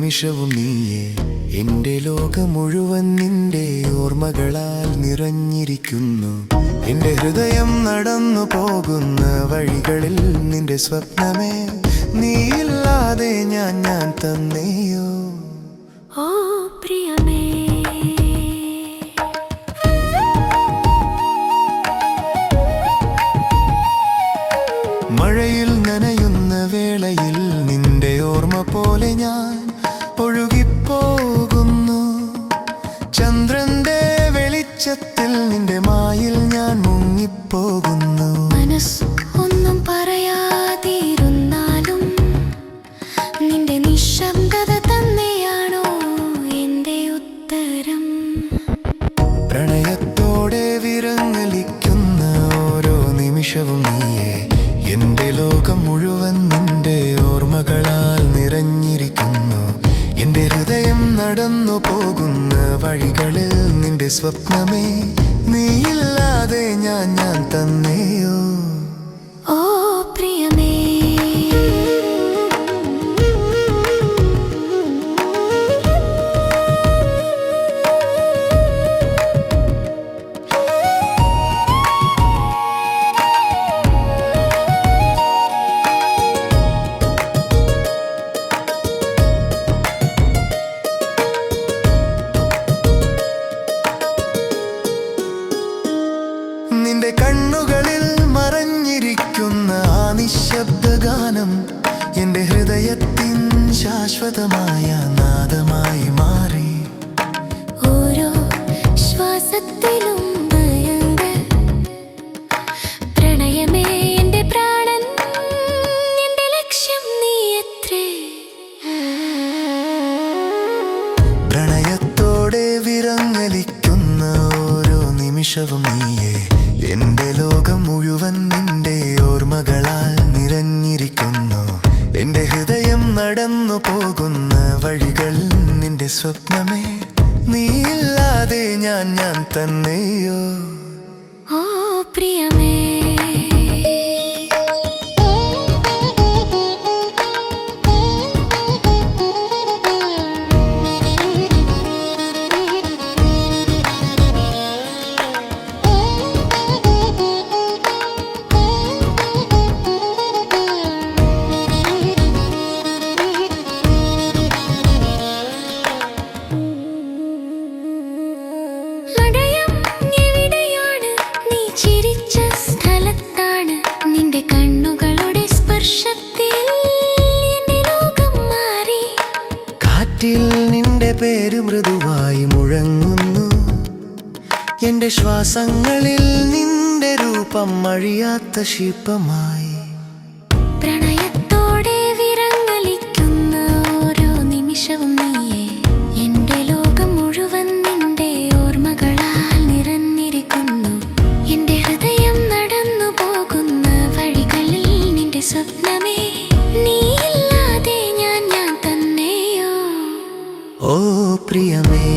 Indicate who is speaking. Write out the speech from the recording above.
Speaker 1: നിമിഷവും നീയേ. എന്റെ ലോകം മുഴുവൻ നിന്റെ ഓർമ്മകളാൽ നിറഞ്ഞിരിക്കുന്നു. എന്റെ ഹൃദയം നടന്നു പോകുന്ന വഴികളിൽ നിന്റെ സ്വപ്നമേ. നീയില്ലാതെ ഞാൻ തന്നെയോ.
Speaker 2: ഓ പ്രിയമേ,
Speaker 1: മഴയിൽ നനയുന്ന വേളയിൽ നിന്റെ ഓർമ്മ പോലെ ഞാൻ ഒഴുകിപ്പോകുന്നു. ചന്ദ്രന്റെ വെളിച്ചത്തിൽ നിന്റെ മായിൽ ഞാൻ മുങ്ങിപ്പോകുന്നു.
Speaker 2: ഒന്നും പറയാതിരുന്നാലും നിന്റെ നിശബ്ദത തന്നെയാണോ എന്റെ ഉത്തരം?
Speaker 1: പ്രണയത്തോടെ വിറങ്ങലിക്കുന്ന ഓരോ നിമിഷവും നീയേ. എന്റെ ലോകം മുഴുവൻ നിന്റെ ഓർമ്മകളാൽ നിറഞ്ഞിരിക്കുന്നു. എന്റെ ഹൃദയം നടന്നു പോകുന്ന വഴികളിൽ നിന്റെ സ്വപ്നമേ. നീയില്ലാതെ ഞാൻ തന്നെയോ.
Speaker 2: ഓ പ്രിയമേ,
Speaker 1: നിന്റെ കണ്ണുകളിൽ മറഞ്ഞിരിക്കുന്ന ആ നിശബ്ദഗാനം എന്റെ ഹൃദയത്തിൻ ശാശ്വതമായ നാദമായി മാറി.
Speaker 2: ഓരോ ശ്വാസത്തിലും പ്രണയമേ എന്റെ പ്രാണൻ, എന്റെ ലക്ഷ്യം നീയത്രേ.
Speaker 1: പ്രണയത്തോടെ വിറങ്ങലിക്കുന്ന ഓരോ നിമിഷവും നീയേ. എന്റെ ലോകം മുഴുവൻ നിന്റെ ഓർമ്മകളാൽ നിറഞ്ഞിരിക്കുന്നു. എന്റെ ഹൃദയം നടന്നു പോകുന്ന വഴികൾ നിന്റെ സ്വപ്നമേ. നീയില്ലാതെ ഞാൻ തന്നെയോ.
Speaker 2: ഓ പ്രിയമേ,
Speaker 1: കാറ്റിൽ നിന്റെ പേര് മൃദുവായി മുഴങ്ങുന്നു. എന്റെ ശ്വാസങ്ങളിൽ നിന്റെ രൂപം അഴിയാത്ത ശില്പമായി.
Speaker 2: പ്രണയത്തോടെ വിറങ്ങലിക്കുന്ന ഓരോ നിമിഷവും നീയേ. എന്റെ ലോകം മുഴുവൻ നിന്റെ ഓർമ്മകളാൽ നിറഞ്ഞിരിക്കുന്നു. എന്റെ ഹൃദയം നടന്നു പോകുന്ന വഴികളിൽ നിന്റെ സ്വപ്നമേ. നീയില്ലാതെ ഞാൻ തന്നെയോ.
Speaker 1: ഓ പ്രിയമേ.